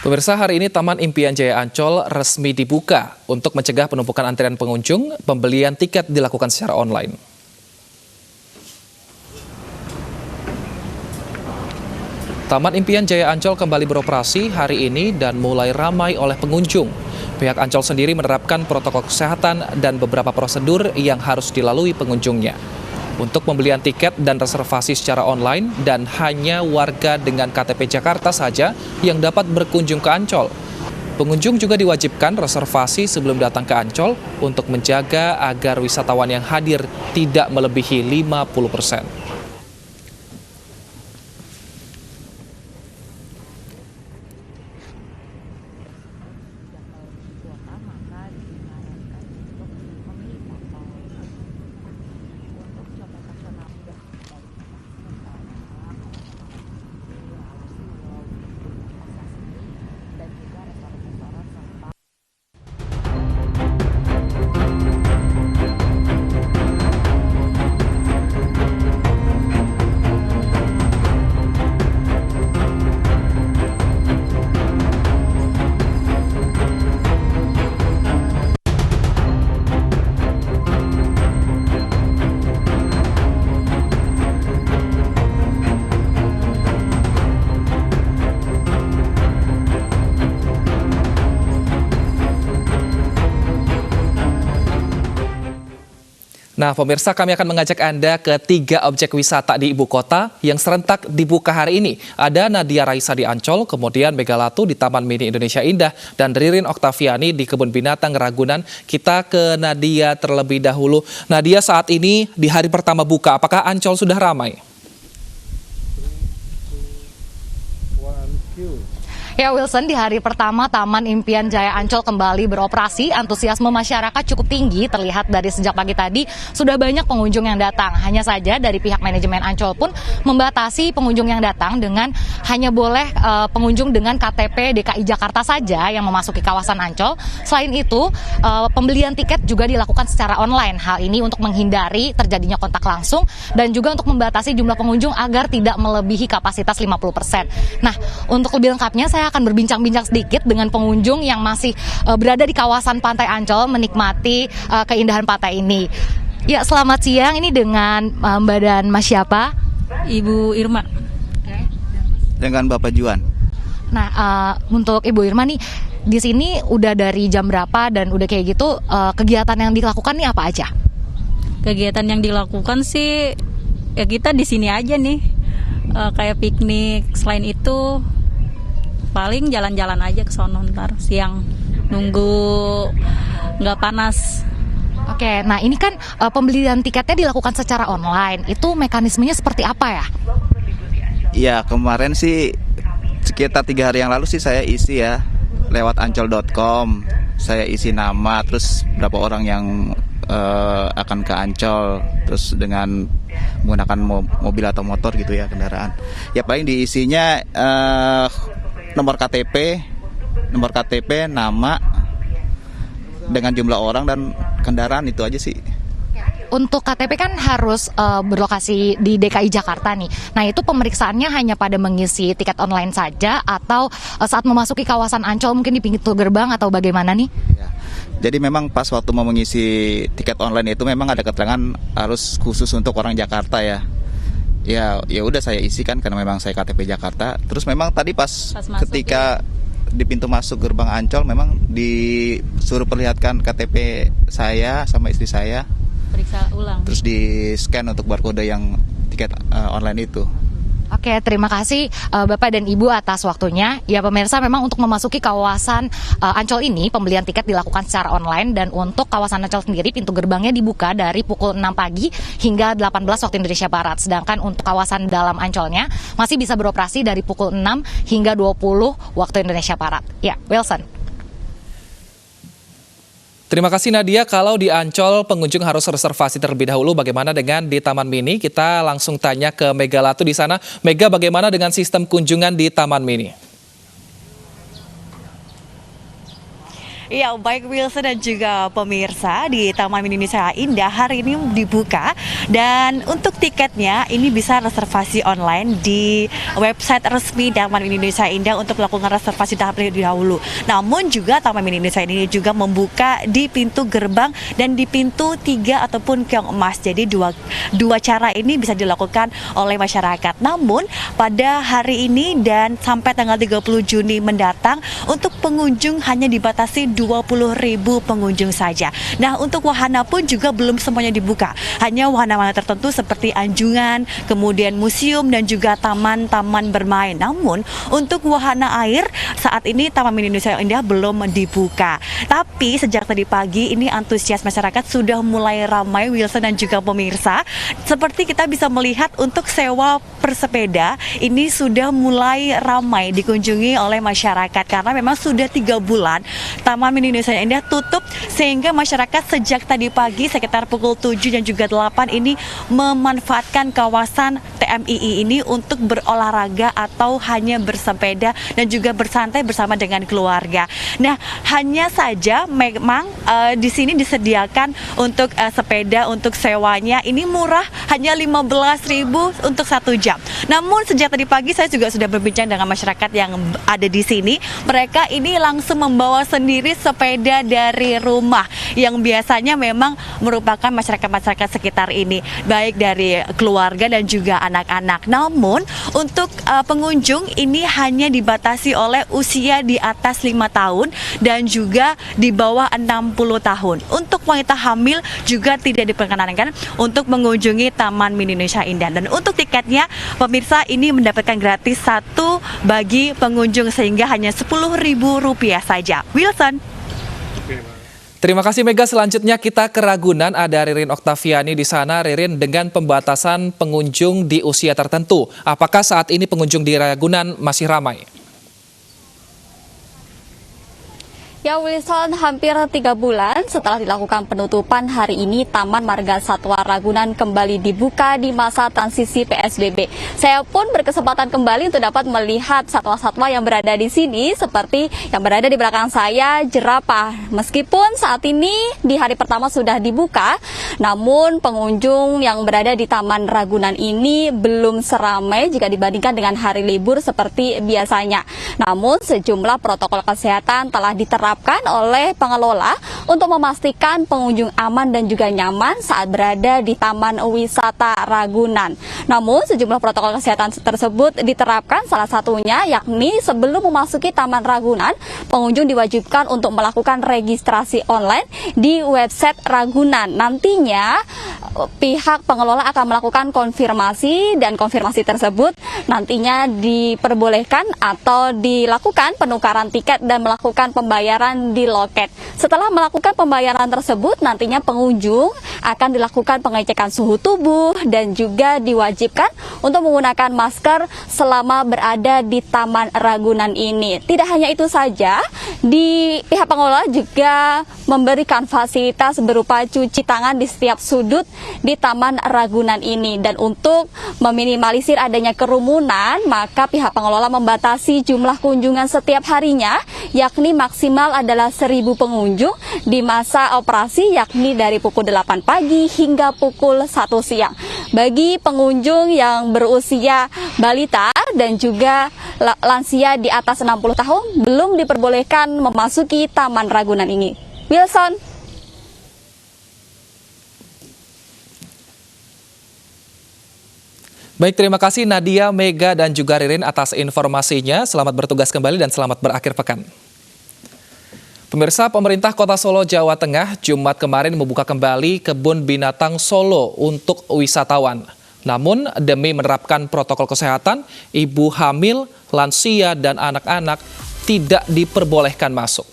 Pemirsa, hari ini Taman Impian Jaya Ancol resmi dibuka. Untuk mencegah penumpukan antrian pengunjung, pembelian tiket dilakukan secara online. Taman Impian Jaya Ancol kembali beroperasi hari ini dan mulai ramai oleh pengunjung. Pihak Ancol sendiri menerapkan protokol kesehatan dan beberapa prosedur yang harus dilalui pengunjungnya. Untuk pembelian tiket dan reservasi secara online dan hanya warga dengan KTP Jakarta saja yang dapat berkunjung ke Ancol. Pengunjung juga diwajibkan reservasi sebelum datang ke Ancol untuk menjaga agar wisatawan yang hadir tidak melebihi 50%. Nah, pemirsa, kami akan mengajak Anda ke 3 objek wisata di ibu kota yang serentak dibuka hari ini. Ada Nadia Raisa di Ancol, kemudian Megalatu di Taman Mini Indonesia Indah, dan Ririn Oktaviani di Kebun Binatang Ragunan. Kita ke Nadia terlebih dahulu. Nadia, saat ini di hari pertama buka, apakah Ancol sudah ramai? Ya Wilson, di hari pertama Taman Impian Jaya Ancol kembali beroperasi, antusiasme masyarakat cukup tinggi terlihat dari sejak pagi tadi sudah banyak pengunjung yang datang. Hanya saja dari pihak manajemen Ancol pun membatasi pengunjung yang datang dengan hanya boleh pengunjung dengan KTP DKI Jakarta saja yang memasuki kawasan Ancol. Selain itu, pembelian tiket juga dilakukan secara online. Hal ini untuk menghindari terjadinya kontak langsung dan juga untuk membatasi jumlah pengunjung agar tidak melebihi kapasitas 50%. Nah, untuk lebih lengkapnya saya akan berbincang-bincang sedikit dengan pengunjung yang masih berada di kawasan Pantai Ancol menikmati keindahan pantai ini. Ya, selamat siang. Ini dengan Mbak dan Mas siapa? Ibu Irma. Dengan Bapak Juan. Nah, untuk Ibu Irma nih, di sini udah dari jam berapa dan udah kayak gitu kegiatan yang dilakukan nih apa aja? Kegiatan yang dilakukan sih ya kita di sini aja nih. Kayak piknik. Selain itu paling jalan-jalan aja ke sono ntar siang nunggu nggak panas. Oke, nah ini kan pembelian tiketnya dilakukan secara online. Itu mekanismenya seperti apa ya? Ya, kemarin sih sekitar 3 hari yang lalu sih saya isi ya lewat ancol.com. Saya isi nama, terus berapa orang yang akan ke Ancol, terus dengan menggunakan mobil atau motor gitu ya, kendaraan. Ya paling diisinya nomor KTP, nama, dengan jumlah orang dan kendaraan, itu aja sih. Untuk KTP kan harus berlokasi di DKI Jakarta nih. Nah, itu pemeriksaannya hanya pada mengisi tiket online saja atau saat memasuki kawasan Ancol mungkin di pintu gerbang atau bagaimana nih? Ya. Jadi memang pas waktu mau mengisi tiket online itu memang ada keterangan harus khusus untuk orang Jakarta ya. Ya udah saya isi kan karena memang saya KTP Jakarta. Terus memang tadi pas ketika di pintu masuk gerbang Ancol memang disuruh perlihatkan KTP saya sama istri saya. Periksa ulang. Terus di scan untuk barcode yang tiket online itu. Oke, terima kasih Bapak dan Ibu atas waktunya. Ya pemirsa, memang untuk memasuki kawasan Ancol ini pembelian tiket dilakukan secara online, dan untuk kawasan Ancol sendiri pintu gerbangnya dibuka dari pukul 6 pagi hingga 18 waktu Indonesia Barat. Sedangkan untuk kawasan dalam Ancolnya masih bisa beroperasi dari pukul 6 hingga 20 waktu Indonesia Barat. Ya, Wilson. Terima kasih Nadia. Kalau di Ancol pengunjung harus reservasi terlebih dahulu, bagaimana dengan di Taman Mini? Kita langsung tanya ke Megalatu di sana. Mega, bagaimana dengan sistem kunjungan di Taman Mini? Ya, baik Wilson dan juga pemirsa di Taman Mini Indonesia Indah hari ini dibuka dan untuk tiketnya ini bisa reservasi online di website resmi Taman Mini Indonesia Indah untuk melakukan reservasi terlebih dahulu. Namun juga Taman Mini Indonesia ini juga membuka di pintu gerbang dan di pintu 3 ataupun keong emas. Jadi dua cara ini bisa dilakukan oleh masyarakat. Namun pada hari ini dan sampai tanggal 30 Juni mendatang untuk pengunjung hanya dibatasi 20.000 pengunjung saja. Nah, untuk wahana pun juga belum semuanya dibuka. Hanya wahana-wahana tertentu seperti anjungan, kemudian museum dan juga taman-taman bermain. Namun, untuk wahana air saat ini Taman Mini Indonesia Indah belum dibuka. Tapi sejak tadi pagi ini antusias masyarakat sudah mulai ramai, Wilson dan juga pemirsa. Seperti kita bisa melihat untuk sewa bersepeda ini sudah mulai ramai dikunjungi oleh masyarakat karena memang sudah 3 bulan Taman Mini Indonesia Indah tutup sehingga masyarakat sejak tadi pagi sekitar pukul 7 dan juga 8 ini memanfaatkan kawasan TMII ini untuk berolahraga atau hanya bersepeda dan juga bersantai bersama dengan keluarga. Nah, hanya saja memang di sini disediakan untuk sepeda untuk sewanya ini murah, hanya 15.000 untuk 1 jam. Namun sejak tadi pagi saya juga sudah berbincang dengan masyarakat yang ada di sini. Mereka ini langsung membawa sendiri sepeda dari rumah yang biasanya memang merupakan masyarakat-masyarakat sekitar ini, baik dari keluarga dan juga anak-anak. Namun untuk pengunjung ini hanya dibatasi oleh usia di atas 5 tahun dan juga di bawah 60 tahun. Untuk wanita hamil juga tidak diperkenankan untuk mengunjungi Taman Mini Indonesia Indah. Dan untuk tiketnya, pemirsa ini mendapatkan gratis 1 bagi pengunjung sehingga hanya Rp10.000 saja. Wilson. Terima kasih Mega. Selanjutnya kita ke Ragunan, ada Ririn Oktaviani di sana. Ririn, dengan pembatasan pengunjung di usia tertentu, apakah saat ini pengunjung di Ragunan masih ramai? Ya Wilson, hampir 3 bulan setelah dilakukan penutupan, hari ini Taman Marga Satwa Ragunan kembali dibuka di masa transisi PSBB. Saya pun berkesempatan kembali untuk dapat melihat satwa-satwa yang berada di sini, seperti yang berada di belakang saya, jerapah. Meskipun saat ini di hari pertama sudah dibuka, namun pengunjung yang berada di Taman Ragunan ini belum seramai jika dibandingkan dengan hari libur seperti biasanya. Namun sejumlah protokol kesehatan telah diterapkan oleh pengelola untuk memastikan pengunjung aman dan juga nyaman saat berada di Taman Wisata Ragunan. Namun sejumlah protokol kesehatan tersebut diterapkan, salah satunya yakni sebelum memasuki Taman Ragunan, pengunjung diwajibkan untuk melakukan registrasi online di website Ragunan. Nantinya pihak pengelola akan melakukan konfirmasi dan konfirmasi tersebut nantinya diperbolehkan atau dilakukan penukaran tiket dan melakukan pembayaran di loket. Setelah melakukan pembayaran tersebut, nantinya pengunjung akan dilakukan pengecekan suhu tubuh dan juga diwajibkan untuk menggunakan masker selama berada di Taman Ragunan ini. Tidak hanya itu saja, di pihak pengelola juga memberikan fasilitas berupa cuci tangan di setiap sudut di Taman Ragunan ini. Dan untuk meminimalisir adanya kerumunan, maka pihak pengelola membatasi jumlah kunjungan setiap harinya, yakni maksimal adalah 1.000 pengunjung di masa operasi, yakni dari pukul 8 pagi hingga pukul 1 siang. Bagi pengunjung yang berusia balita dan juga lansia di atas 60 tahun belum diperbolehkan memasuki Taman Ragunan ini. Wilson. Baik, terima kasih Nadia, Mega, dan juga Ririn atas informasinya. Selamat bertugas kembali dan selamat berakhir pekan. Pemirsa, pemerintah Kota Solo, Jawa Tengah, Jumat kemarin membuka kembali Kebun Binatang Solo untuk wisatawan. Namun, demi menerapkan protokol kesehatan, ibu hamil, lansia, dan anak-anak tidak diperbolehkan masuk.